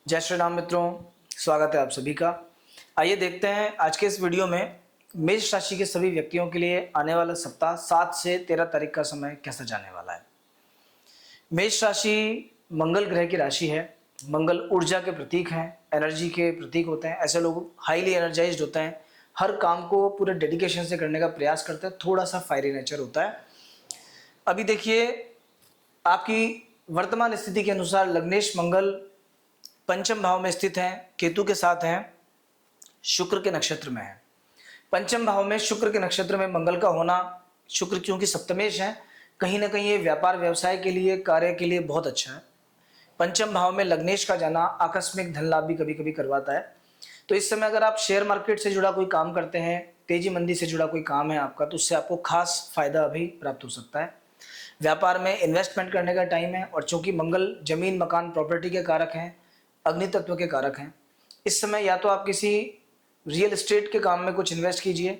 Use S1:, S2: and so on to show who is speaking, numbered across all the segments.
S1: जय श्री राम मित्रों, स्वागत है आप सभी का। आइए देखते हैं आज के इस वीडियो में मेष राशि के सभी व्यक्तियों के लिए आने वाला सप्ताह 7 से 13 तारीख का समय कैसा जाने वाला है। मेष राशि मंगल ग्रह की राशि है। मंगल ऊर्जा के प्रतीक हैं, एनर्जी के प्रतीक होते हैं। ऐसे लोग हाईली एनर्जाइज्ड होते हैं, हर काम को पूरे डेडिकेशन से करने का प्रयास करते हैं, थोड़ा सा फायरी नेचर होता है। अभी देखिए, आपकी वर्तमान स्थिति के अनुसार लग्नेश मंगल पंचम भाव में स्थित हैं, केतु के साथ हैं, शुक्र के नक्षत्र में है। पंचम भाव में शुक्र के नक्षत्र में मंगल का होना, शुक्र क्योंकि सप्तमेश है, कहीं ना कहीं ये व्यापार व्यवसाय के लिए, कार्य के लिए बहुत अच्छा है। पंचम भाव में लग्नेश का जाना आकस्मिक धन लाभ भी कभी कभी करवाता है। तो इस समय अगर आप शेयर मार्केट से जुड़ा कोई काम करते हैं, तेजी मंदी से जुड़ा कोई काम है आपका, तो उससे आपको खास फायदा अभी प्राप्त हो सकता है। व्यापार में इन्वेस्टमेंट करने का टाइम है, और चूंकि मंगल जमीन मकान प्रॉपर्टी के कारक हैं, अग्नि तत्व के कारक हैं, इस समय या तो आप किसी रियल एस्टेट के काम में कुछ इन्वेस्ट कीजिए,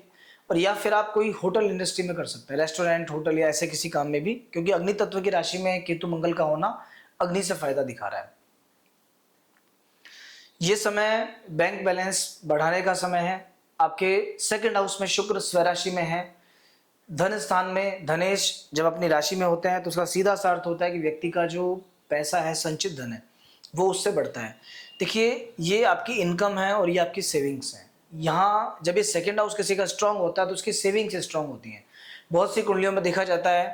S1: और या फिर आप कोई होटल इंडस्ट्री में कर सकते हैं, रेस्टोरेंट, होटल या ऐसे किसी काम में भी, क्योंकि अग्नि तत्व की राशि में केतु मंगल का होना अग्नि से फायदा दिखा रहा है। ये समय बैंक बैलेंस बढ़ाने का समय है। आपके सेकंड हाउस में शुक्र स्वराशि में है। धन स्थान में धनेश जब अपनी राशि में होते हैं तो उसका सीधा सा अर्थ होता है कि व्यक्ति का जो पैसा है, संचित धन है, वो उससे बढ़ता है। देखिए, ये आपकी इनकम है और ये आपकी सेविंग्स है। यहाँ जब ये सेकंड हाउस किसी का स्ट्रांग होता है तो उसकी सेविंग्स स्ट्रांग होती हैं। बहुत सी कुंडलियों में देखा जाता है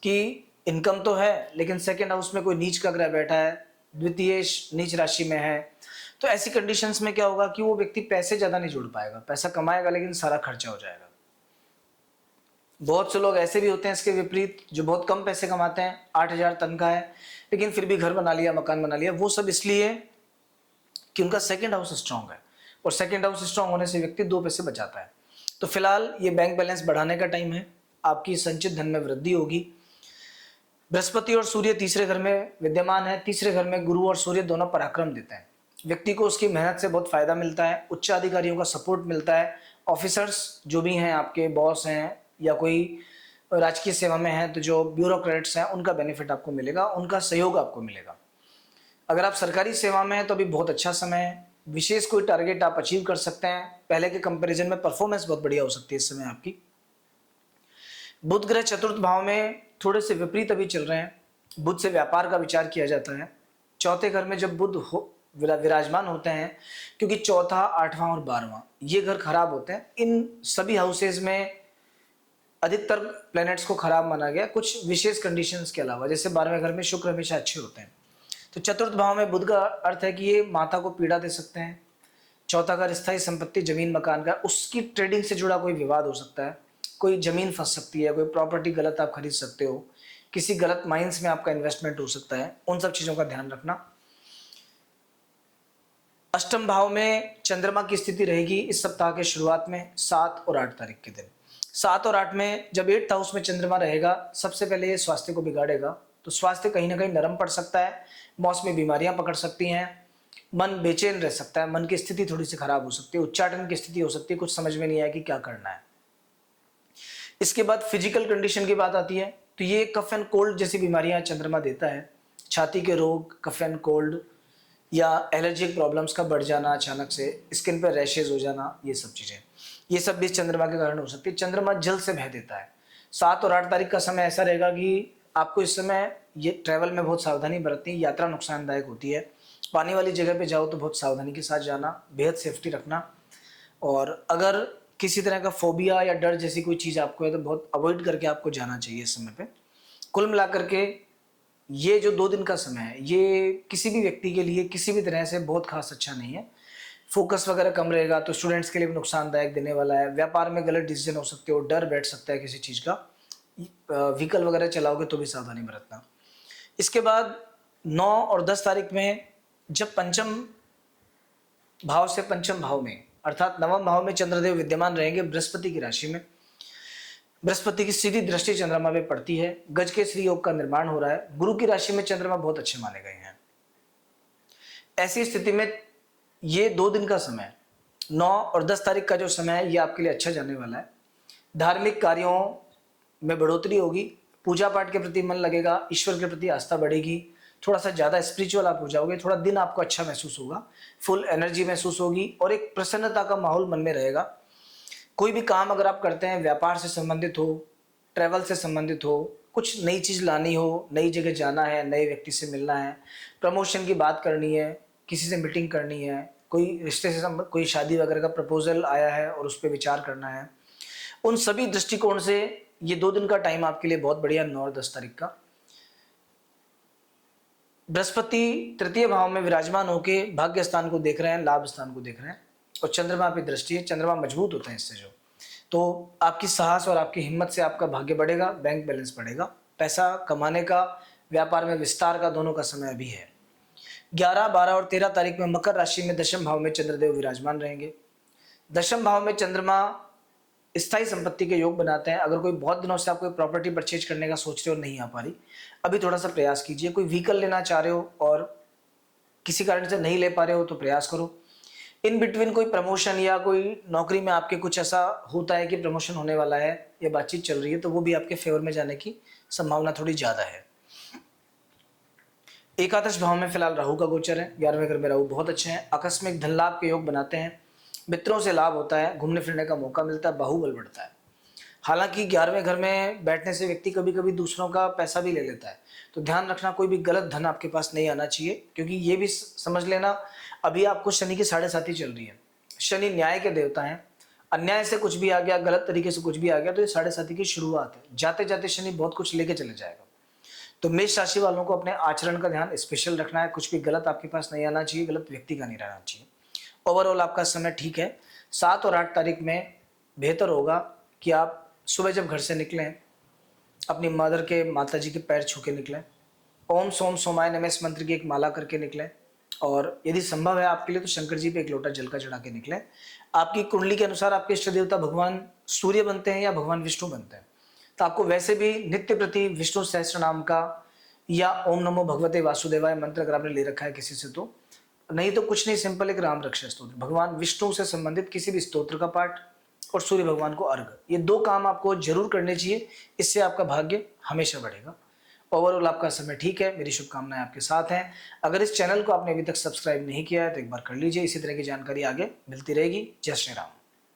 S1: कि इनकम तो है, लेकिन सेकंड हाउस में कोई नीच का ग्रह बैठा है, द्वितीय नीच राशि में है, तो ऐसी कंडीशंस में क्या होगा कि वो व्यक्ति पैसे ज़्यादा नहीं जोड़ पाएगा, पैसा कमाएगा लेकिन सारा खर्चा हो जाएगा। बहुत से लोग ऐसे भी होते हैं इसके विपरीत, जो बहुत कम पैसे कमाते हैं, 8,000 तनख्वाह है, लेकिन फिर भी घर बना लिया, मकान बना लिया। वो सब इसलिए कि उनका सेकंड हाउस स्ट्रांग है, और सेकंड हाउस स्ट्रांग होने से व्यक्ति 2 पैसे बचाता है। तो फिलहाल ये बैंक बैलेंस बढ़ाने का टाइम है। आपकी संचित धन में वृद्धि होगी। बृहस्पति और सूर्य तीसरे घर में विद्यमान है। तीसरे घर में गुरु और सूर्य दोनों पराक्रम देते हैं। व्यक्ति को उसकी मेहनत से बहुत फायदा मिलता है, उच्च अधिकारियों का सपोर्ट मिलता है। ऑफिसर्स जो भी हैं, आपके बॉस हैं या कोई राजकीय सेवा में है, तो जो ब्यूरोक्रेट्स हैं, उनका बेनिफिट आपको मिलेगा, उनका सहयोग आपको मिलेगा। अगर आप सरकारी सेवा में हैं तो अभी बहुत अच्छा समय है। विशेष कोई टारगेट आप अचीव कर सकते हैं। पहले के कंपैरिजन में परफॉर्मेंस बहुत बढ़िया हो सकती है इस समय आपकी। बुध ग्रह चतुर्थ भाव में थोड़े से विपरीत अभी चल रहे हैं। बुध से व्यापार का विचार किया जाता है। चौथे घर में जब बुध विराजमान होते हैं, क्योंकि चौथा, 8वां और 12वां ये घर खराब होते हैं। इन सभी हाउसेज में अधिकतर प्लैनेट्स को खराब माना गया, कुछ विशेष कंडीशंस के अलावा। जैसे 12वें घर में शुक्र हमेशा अच्छे होते हैं। तो चतुर्थ भाव में बुध का अर्थ है कि ये माता को पीड़ा दे सकते हैं। चौथा घर स्थायी संपत्ति, जमीन मकान का, उसकी ट्रेडिंग से जुड़ा कोई विवाद हो सकता है, कोई जमीन फंस सकती है, कोई प्रॉपर्टी गलत आप खरीद सकते हो, किसी गलत माइंस में आपका इन्वेस्टमेंट हो सकता है। उन सब चीजों का ध्यान रखना। अष्टम भाव में चंद्रमा की स्थिति रहेगी इस सप्ताह के शुरुआत में, 7 और 8 तारीख के दिन। 7 और 8 में जब 8th हाउस में चंद्रमा रहेगा, सबसे पहले ये स्वास्थ्य को बिगाड़ेगा। तो स्वास्थ्य कहीं ना कहीं नरम पड़ सकता है, मौसमी बीमारियां पकड़ सकती हैं, मन बेचैन रह सकता है, मन की स्थिति थोड़ी सी खराब हो सकती है, उच्चाटन की स्थिति हो सकती है, कुछ समझ में नहीं आया कि क्या करना है। इसके बाद फिजिकल कंडीशन की बात आती है, तो ये कफ एंड कोल्ड जैसी बीमारियां चंद्रमा देता है। छाती के रोग, कफ एंड कोल्ड या एलर्जिक प्रॉब्लम्स का बढ़ जाना, अचानक से स्किन पर रैशेज हो जाना, ये सब चीज़ें, ये सब भी चंद्रमा के कारण हो सकती है। चंद्रमा जल से बह देता है। 7 और 8 तारीख का समय ऐसा रहेगा कि आपको इस समय ये ट्रैवल में बहुत सावधानी बरतनी, यात्रा नुकसानदायक होती है। पानी वाली जगह पे जाओ तो बहुत सावधानी के साथ जाना, बेहद सेफ्टी रखना। और अगर किसी तरह का फोबिया या डर जैसी कोई चीज़ आपको है तो बहुत अवॉइड करके आपको जाना चाहिए इस समय पे। कुल मिलाकर के ये जो 2 दिन का समय है, ये किसी भी व्यक्ति के लिए किसी भी तरह से बहुत खास अच्छा नहीं है। फोकस वगैरह कम रहेगा, तो स्टूडेंट्स के लिए भी नुकसानदायक देने वाला है। व्यापार में गलत डिसीजन हो सकते हो, डर बैठ सकता है किसी चीज़ का। व्हीकल वगैरह चलाओगे तो भी सावधानी बरतना। इसके बाद 9 और 10 तारीख में जब पंचम भाव से पंचम भाव में, अर्थात नवम भाव में चंद्रदेव विद्यमान रहेंगे बृहस्पति की राशि में। बृहस्पति की सीधी दृष्टि चंद्रमा में पड़ती है। गज के श्री योग का निर्माण हो रहा है। गुरु की राशि में चंद्रमा बहुत अच्छे माने गए हैं। ऐसी स्थिति में ये 2 दिन का समय, 9 और 10 तारीख का जो समय है, ये आपके लिए अच्छा जाने वाला है। धार्मिक कार्यों में बढ़ोतरी होगी, पूजा पाठ के प्रति मन लगेगा, ईश्वर के प्रति आस्था बढ़ेगी, थोड़ा सा ज़्यादा स्पिरिचुअल आप हो जाओगे, थोड़ा दिन आपको अच्छा महसूस होगा, फुल एनर्जी महसूस होगी और एक प्रसन्नता का माहौल मन में रहेगा। कोई भी काम अगर आप करते हैं, व्यापार से संबंधित हो, ट्रैवल से संबंधित हो, कुछ नई चीज़ लानी हो, नई जगह जाना है, नए व्यक्ति से मिलना है, प्रमोशन की बात करनी है, किसी से मीटिंग करनी है, कोई रिश्ते से कोई शादी वगैरह का प्रपोजल आया है और उस पर विचार करना है, उन सभी दृष्टिकोण से ये 2 दिन का टाइम आपके लिए बहुत बढ़िया। 9 और 10 तारीख का बृहस्पति तृतीय भाव में विराजमान होके भाग्य स्थान को देख रहे हैं, लाभ स्थान को देख रहे हैं और चंद्रमा पे दृष्टि है। चंद्रमा मजबूत होते हैं इससे, जो तो आपकी साहस और आपकी हिम्मत से आपका भाग्य बढ़ेगा, बैंक बैलेंस बढ़ेगा, पैसा कमाने का, व्यापार में विस्तार का, दोनों का समय अभी है। 11, 12 और 13 तारीख में मकर राशि में दशम भाव में चंद्रदेव विराजमान रहेंगे। दशम भाव में चंद्रमा स्थायी संपत्ति के योग बनाते हैं। अगर कोई बहुत दिनों से आप कोई प्रॉपर्टी परचेज करने का सोच रहे हो, नहीं आ पा रही, अभी थोड़ा सा प्रयास कीजिए। कोई व्हीकल लेना चाह रहे हो और किसी कारण से नहीं ले पा रहे हो तो प्रयास करो। इन बिटवीन कोई प्रमोशन या कोई नौकरी में आपके कुछ ऐसा होता है कि प्रमोशन होने वाला है या बातचीत चल रही है, तो वो भी आपके फेवर में जाने की संभावना थोड़ी ज्यादा है। एकादश भाव में फिलहाल राहु का गोचर है। 11वें घर में राहु बहुत अच्छे हैं, आकस्मिक धन लाभ के योग बनाते हैं, मित्रों से लाभ होता है, घूमने फिरने का मौका मिलता है, बाहुबल बढ़ता है। हालांकि 11वें घर में बैठने से व्यक्ति कभी कभी दूसरों का पैसा भी ले लेता है, तो ध्यान रखना कोई भी गलत धन आपके पास नहीं आना चाहिए, क्योंकि ये भी समझ लेना अभी आपको शनि की 7.5 चल रही है। शनि न्याय के देवता हैं, अन्याय से कुछ भी आ गया, गलत तरीके से कुछ भी आ गया तो ये 7.5 की शुरुआत है। जाते जाते शनि बहुत कुछ लेके चले जाएगा। तो मेष राशि वालों को अपने आचरण का ध्यान स्पेशल रखना है, कुछ भी गलत आपके पास नहीं आना चाहिए, गलत व्यक्ति का नहीं रहना चाहिए। ओवरऑल आपका समय ठीक है। 7 और 8 तारीख में बेहतर होगा कि आप सुबह जब घर से निकलें, अपनी मदर के, माता जी के पैर छू के निकलें, ओम सोम सोमाय नमः इस मंत्र की एक माला करके निकलें, और यदि संभव है आपके लिए तो शंकर जी पे एक लोटा जल का चढ़ा के निकलें। आपकी कुंडली के अनुसार आपके इष्ट देवता भगवान सूर्य बनते हैं या भगवान विष्णु बनते हैं, तो आपको वैसे भी नित्य प्रति विष्णु सहस्त्र नाम का या ओम नमो भगवते वासुदेवाय मंत्र अगर आपने ले रखा है किसी से, तो नहीं तो कुछ नहीं, सिंपल एक राम रक्षा स्तोत्र, भगवान विष्णु से संबंधित किसी भी स्तोत्र का पाठ और सूर्य भगवान को अर्घ, ये 2 काम आपको जरूर करने चाहिए। इससे आपका भाग्य हमेशा बढ़ेगा। ओवरऑल आपका समय ठीक है, मेरी शुभकामनाएं आपके साथ हैं। अगर इस चैनल को आपने अभी तक सब्सक्राइब नहीं किया है तो एक बार कर लीजिए, इसी तरह की जानकारी आगे मिलती रहेगी। जय श्री राम।